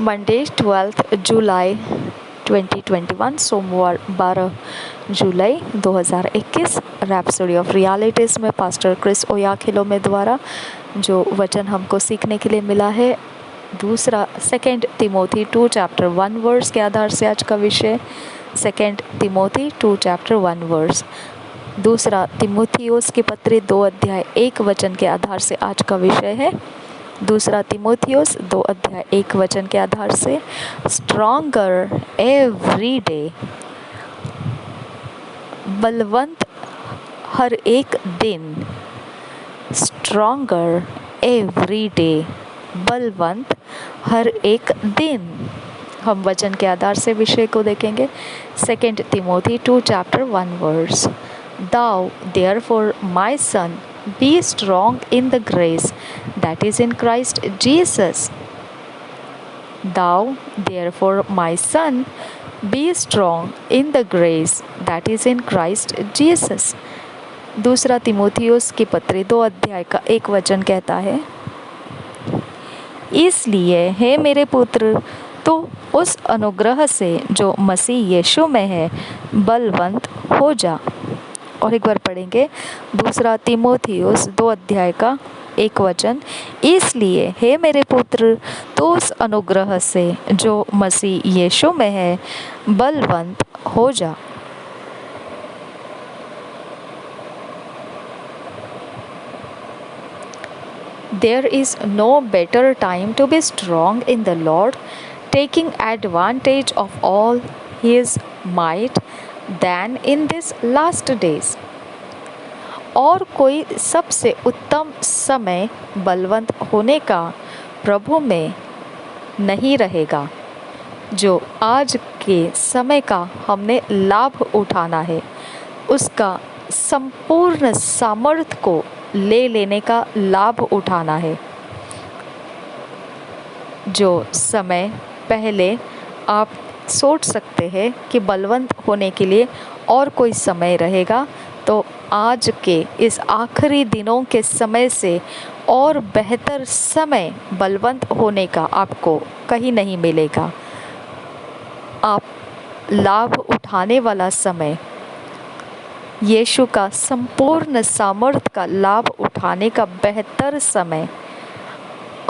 Monday 12 जुलाई 2021 सोमवार 12 जुलाई 2021 rhapsody of realities में pastor Chris ओयाखिलोमे द्वारा जो वचन हमको सीखने के लिए मिला है दूसरा 2 तिमोथी 2 चैप्टर 1 वर्स के आधार से आज का विषय 2 तिमोथी 2 चैप्टर 1 वर्स। दूसरा तिमोथियोस की पत्री 2 अध्याय 1 वचन के आधार से आज का विषय है। दूसरा तिमोथियोस 2 अध्याय 1 वचन के आधार से स्ट्रॉन्गर एवरी डे, बलवंत हर एक दिन। स्ट्रॉन्गर एवरी डे, बलवंत हर एक दिन। हम वचन के आधार से विषय को देखेंगे। 2 Timothy 2 chapter 1 verse. Thou therefore, my son, be strong in the grace that is in Christ Jesus. Thou therefore, my son, be strong in the grace that is in Christ Jesus. दूसरा तिमोथियोस की पत्री 2 अध्याय का 1 वचन कहता है, इसलिए हे मेरे पुत्र, तो उस अनुग्रह से जो मसीह यीशु में है बलवंत हो जा। और एक बार पढ़ेंगे दूसरा तिमोथियोस 2 अध्याय का 1 वचन। इसलिए हे मेरे पुत्र, तो उस अनुग्रह से जो मसीह यीशु में है बलवंत हो जा। There is no better time to be strong in the Lord, taking advantage of all His might than in these last days. और कोई सबसे उत्तम समय बलवंत होने का प्रभु में नहीं रहेगा जो आज के समय का हमने लाभ उठाना है, उसका संपूर्ण सामर्थ्य को ले लेने का लाभ उठाना है। जो समय पहले आप सोच सकते हैं कि बलवंत होने के लिए और कोई समय रहेगा, तो आज के इस आखिरी दिनों के समय से और बेहतर समय बलवंत होने का आपको कहीं नहीं मिलेगा। आप लाभ उठाने वाला समय, यीशु का संपूर्ण सामर्थ्य का लाभ उठाने का बेहतर समय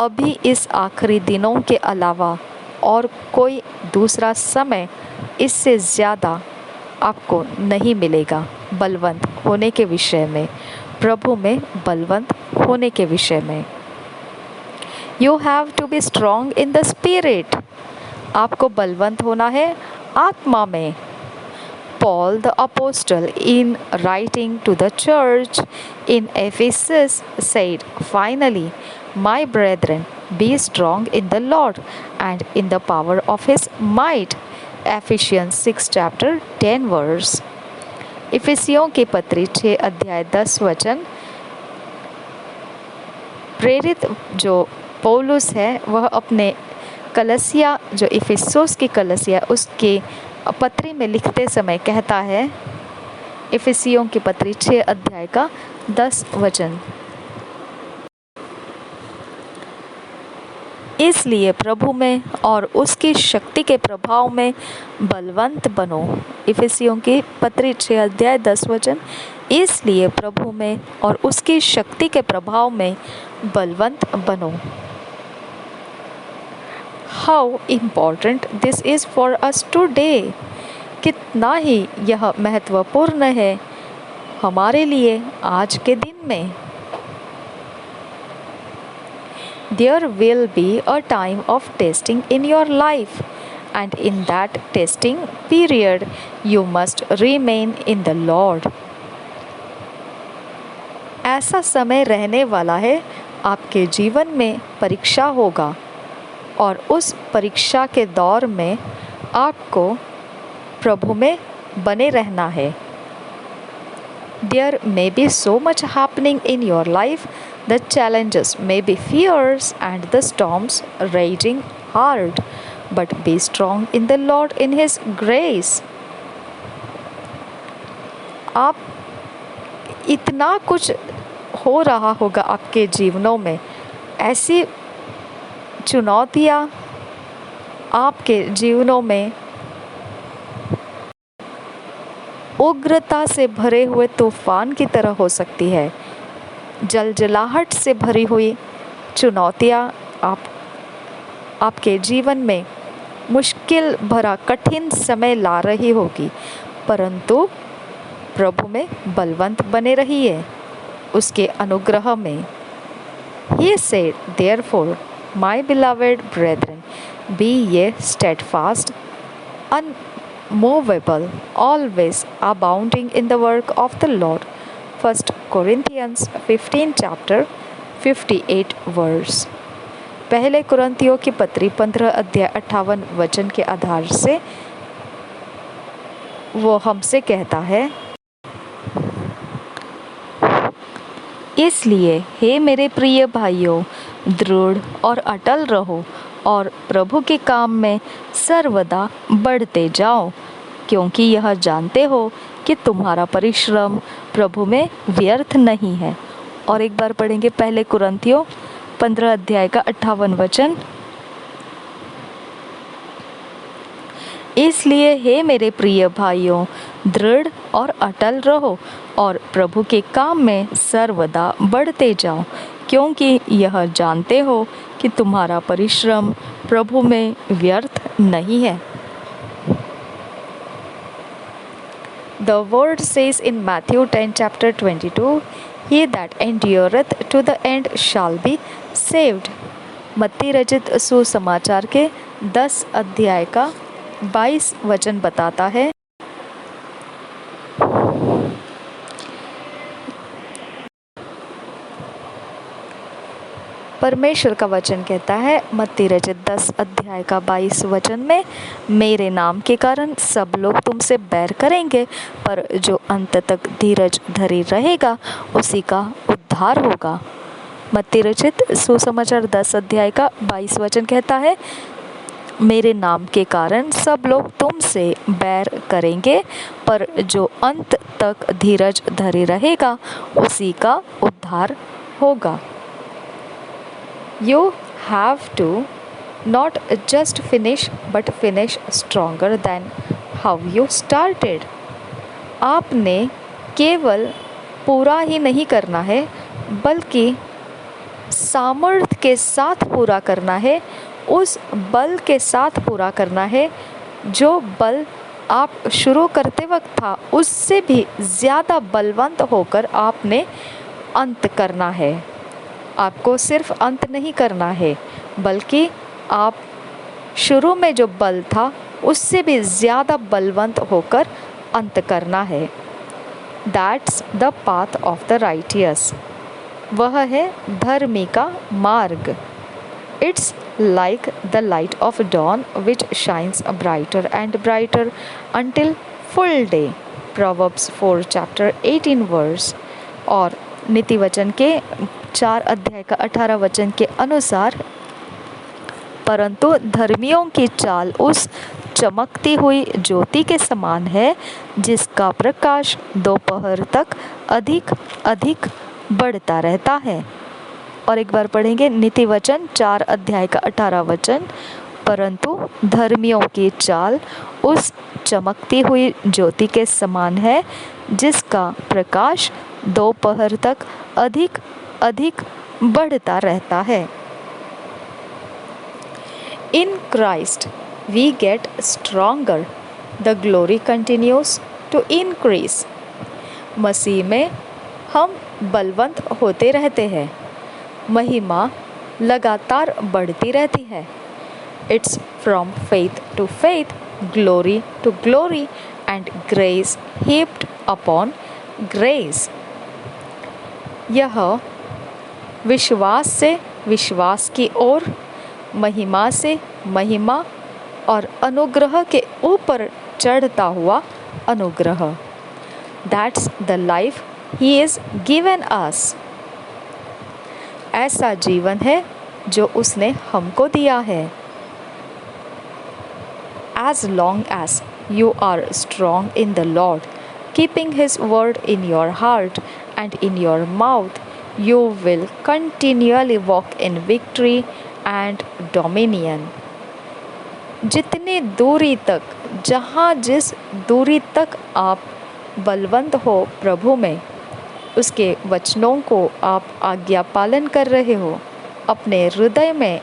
अभी इस आखिरी दिनों के अलावा और कोई दूसरा समय इससे ज़्यादा आपको नहीं मिलेगा बलवंत होने के विषय में, प्रभु में बलवंत होने के विषय में। You have to be strong in the spirit. आपको बलवंत होना है आत्मा में। Paul the apostle, in writing to the church in Ephesus, said, Finally, my brethren, be strong in the Lord and in the power of His might. Ephesians 6 chapter 10 verse. इफिसियों की पत्री 6 अध्याय 10 वचन। प्रेरित जो पौलुस है वह अपने कलसिया, जो इफिसुस की कलसिया, उसके पत्री में लिखते समय कहता है, इफिसियों की पत्री 6 अध्याय का 10 वचन, इसलिए प्रभु में और उसकी शक्ति के प्रभाव में बलवंत बनो। इफिसियों की पत्री 6 अध्याय 10 वचन, इसलिए प्रभु में और उसकी शक्ति के प्रभाव में बलवंत बनो। How important this is for us today. कितना ही यह महत्वपूर्ण है हमारे लिए आज के दिन में। There will be a time of testing in your life, and in that testing period, you must remain in the Lord. ऐसा समय रहने वाला है, आपके जीवन में परीक्षा होगा और उस परीक्षा के दौर में आपको प्रभु में बने रहना है। There may be so much happening in your life. The challenges may be fierce and the storms raging hard, but be strong in the Lord in His grace. आप इतना कुछ हो रहा होगा आपके जीवनों में, ऐसी चुनौतियाँ आपके जीवनों में उग्रता से भरे हुए तूफान की तरह हो सकती है। जलजलाहट से भरी हुई चुनौतियाँ आपके जीवन में मुश्किल भरा कठिन समय ला रही होगी, परंतु प्रभु में बलवंत बने रहिए, उसके अनुग्रह में। He said, therefore, my beloved brethren, be ye steadfast, unmovable, always abounding in the work of the Lord. 1 Corinthians 15 chapter 58 verse. पहले कुरिन्थियों की पत्री 15 अध्याय 58 वचन के आधार से वो हमसे कहता है, इसलिए हे मेरे प्रिय भाइयों, दृढ़ और अटल रहो और प्रभु के काम में सर्वदा बढ़ते जाओ, क्योंकि यह जानते हो कि तुम्हारा परिश्रम प्रभु में व्यर्थ नहीं है। और एक बार पढ़ेंगे पहले कुरिन्थियों 15 अध्याय का 58 वचन। इसलिए हे मेरे प्रिय भाइयों, दृढ़ और अटल रहो और प्रभु के काम में सर्वदा बढ़ते जाओ, क्योंकि यह जानते हो कि तुम्हारा परिश्रम प्रभु में व्यर्थ नहीं है। The word says in Matthew 10 chapter 22, He that endureth to the end shall be saved. मत्ती रचित सुसमाचार के 10 अध्याय का 22 वचन बताता है, परमेश्वर का वचन कहता है मत्ती रचित 10 अध्याय का 22 वचन में, मेरे नाम के कारण सब लोग तुमसे बैर करेंगे, पर जो अंत तक धीरज धरी रहेगा उसी का उद्धार होगा। मत्ती रचित सुसमाचार 10 अध्याय का 22 वचन कहता है, मेरे नाम के कारण सब लोग तुमसे बैर करेंगे, पर जो अंत तक धीरज धरे रहेगा उसी का उद्धार होगा। You have to not just finish but finish stronger than how you started. आपने केवल पूरा ही नहीं करना है, बल्कि सामर्थ्य के साथ पूरा करना है, उस बल के साथ पूरा करना है जो बल आप शुरू करते वक्त था, उससे भी ज़्यादा बलवंत होकर आपने अंत करना है। आपको सिर्फ अंत नहीं करना है, बल्कि आप शुरू में जो बल था उससे भी ज़्यादा बलवंत होकर अंत करना है। That's the path of the righteous. वह है धर्मी का मार्ग। It's like the light of dawn which shines brighter and brighter until full day. Proverbs 4 chapter 18 verse. और नीति वचन के 4 अध्याय का 18 वचन के अनुसार, परंतु धर्मियों की चाल उस चमकती हुई ज्योति के समान है जिसका प्रकाश दोपहर तक अधिक अधिक बढ़ता रहता है। और एक बार पढ़ेंगे नीति वचन 4 अध्याय का 18 वचन, परंतु धर्मियों की चाल उस चमकती हुई ज्योति के समान है जिसका प्रकाश दोपहर तक अधिक अधिक बढ़ता रहता है। In Christ we get stronger. The glory continues to increase. मसीह में हम बलवंत होते रहते हैं, महिमा लगातार बढ़ती रहती है। It's from faith to faith, glory to glory, and grace heaped upon grace. यह विश्वास से विश्वास की ओर, महिमा से महिमा और अनुग्रह के ऊपर चढ़ता हुआ अनुग्रह। That's the life He is given us. ऐसा जीवन है जो उसने हमको दिया है। As long as you are strong in the Lord, keeping His word in your heart and in your mouth, you will continually walk in victory and dominion. जितनी दूरी तक, जहाँ जिस दूरी तक आप बलवंत हो प्रभु में, उसके वचनों को आप आज्ञा पालन कर रहे हो, अपने हृदय में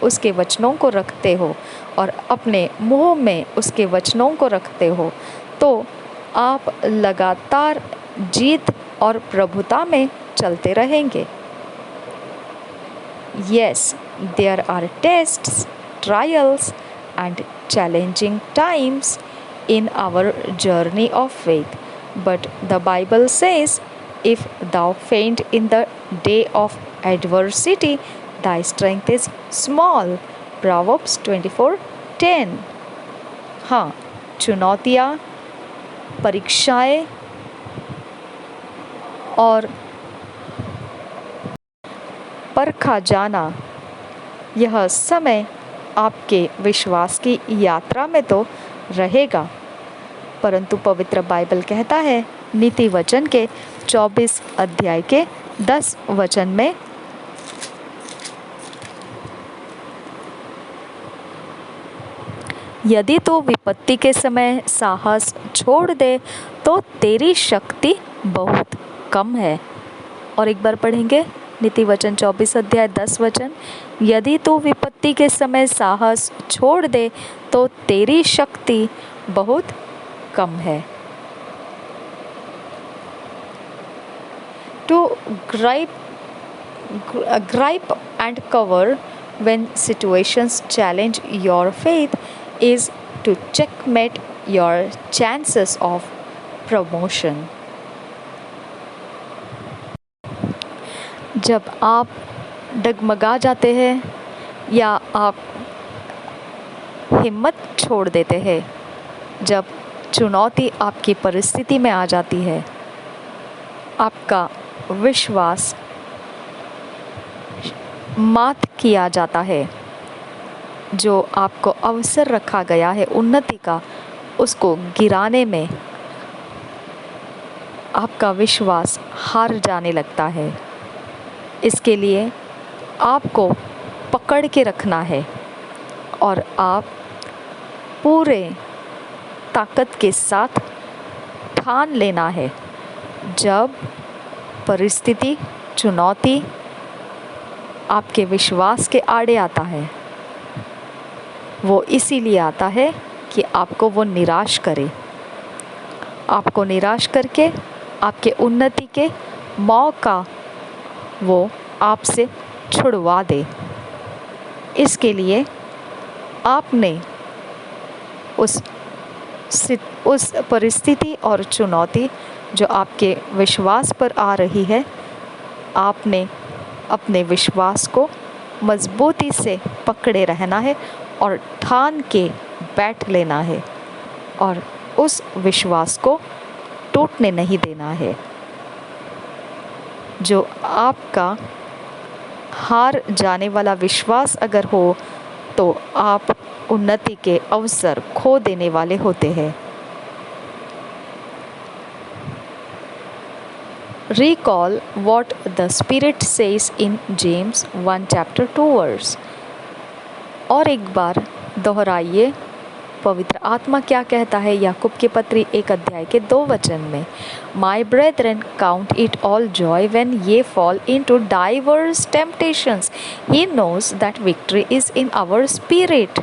उसके वचनों को रखते हो और अपने मुंह में उसके वचनों को रखते हो, तो आप लगातार जीत और प्रभुता में चलते रहेंगे। Yes, there are tests, trials, and challenging times in our journey of faith. But the Bible says, if thou faint in the day of adversity, thy strength is small. Proverbs 24:10। हाँ, चुनौतियाँ, परीक्षाएं और परखा जाना, यह समय आपके विश्वास की यात्रा में तो रहेगा, परंतु पवित्र बाइबल कहता है नीति वचन के 24 अध्याय के 10 वचन में, यदि तू विपत्ति के समय साहस छोड़ दे तो तेरी शक्ति बहुत कम है। और एक बार पढ़ेंगे नीति वचन 24 अध्याय 10 वचन, यदि तू विपत्ति के समय साहस छोड़ दे तो तेरी शक्ति बहुत कम है। To gripe and cover when situations challenge your faith is to checkmate your chances of promotion। जब आप डगमगा जाते हैं या आप हिम्मत छोड़ देते हैं, जब चुनौती आपकी परिस्थिति में आ जाती है, आपका विश्वास मात किया जाता है, जो आपको अवसर रखा गया है उन्नति का, उसको गिराने में आपका विश्वास हार जाने लगता है। इसके लिए आपको पकड़ के रखना है और आप पूरे ताकत के साथ ठान लेना है। जब परिस्थिति, चुनौती आपके विश्वास के आड़े आता है, वो इसीलिए आता है कि आपको वो निराश करे, आपको निराश करके आपके उन्नति के मौका वो आपसे छुड़वा दे। इसके लिए आपने उस परिस्थिति और चुनौती जो आपके विश्वास पर आ रही है, आपने अपने विश्वास को मजबूती से पकड़े रहना है और ठान के बैठ लेना है और उस विश्वास को टूटने नहीं देना है। जो आपका हार जाने वाला विश्वास अगर हो तो आप उन्नति के अवसर खो देने वाले होते हैं। Recall what the Spirit says in James 1 chapter 2 verse। और एक बार दोहराइए पवित्र आत्मा क्या कहता है याकूब के पत्री 1 अध्याय के 2 वचन में। My brethren, count it all joy when ye fall into diverse temptations. He knows that victory is in our spirit।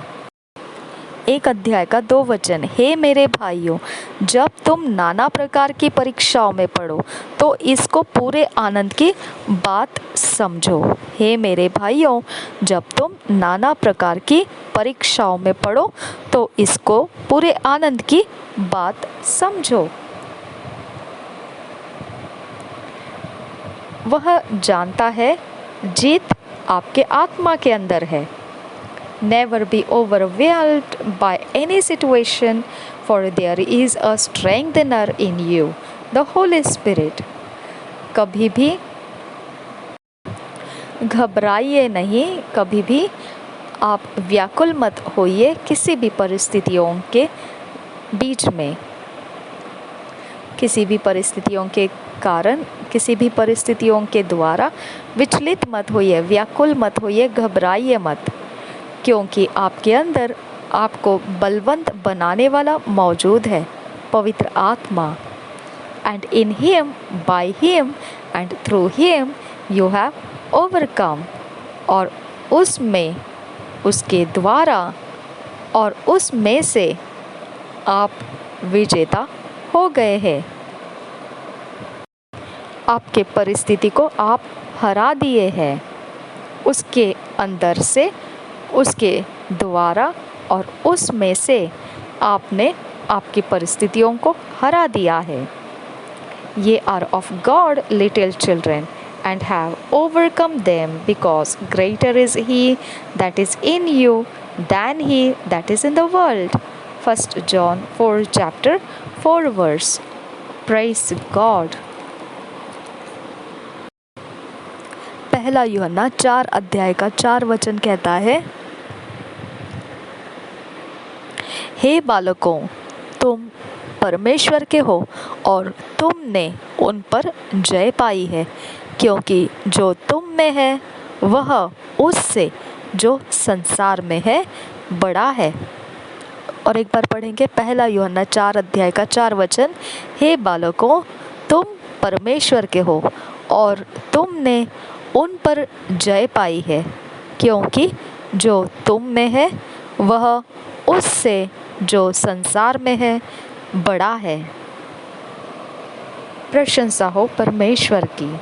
1 अध्याय का 2 वचन, हे मेरे भाइयों, जब तुम नाना प्रकार की परीक्षाओं में पड़ो तो इसको पूरे आनंद की बात समझो। हे मेरे भाइयों, जब तुम नाना प्रकार की परीक्षाओं में पड़ो तो इसको पूरे आनंद की बात समझो। वह जानता है जीत आपके आत्मा के अंदर है। Never be overwhelmed by any situation, for there is a strengthener in you, the Holy Spirit। कभी भी घबराइए नहीं, कभी भी आप व्याकुल मत होइए किसी भी परिस्थितियों के बीच में, किसी भी परिस्थितियों के कारण, किसी भी परिस्थितियों के द्वारा विचलित मत होइए, व्याकुल मत होइए, घबराइए मत, क्योंकि आपके अंदर आपको बलवंत बनाने वाला मौजूद है, पवित्र आत्मा। And in him, by him and through him you have overcome. और उसमें, उसके द्वारा और उसमें से आप विजेता हो गए हैं। आपके परिस्थिति को आप हरा दिए हैं, उसके अंदर से, उसके द्वारा और उसमें से आपने आपकी परिस्थितियों को हरा दिया है। Ye are of God little children and have overcome them, because greater is he that is in you than he that is in the world. 1 John 4 chapter 4 verse. Praise God. पहला यूहन्ना 4 अध्याय का 4 वचन कहता है, हे बालकों, तुम परमेश्वर के हो और तुमने उन पर जय पाई है, क्योंकि जो तुम में है वह उससे जो संसार में है बड़ा है। और एक बार पढ़ेंगे, पहला यूहन्ना 4 अध्याय का 4 वचन। हे बालकों, तुम परमेश्वर के हो और तुमने उन पर जय पाई है, क्योंकि जो तुम में है वह उससे जो संसार में है बड़ा है। प्रशंसा हो परमेश्वर की।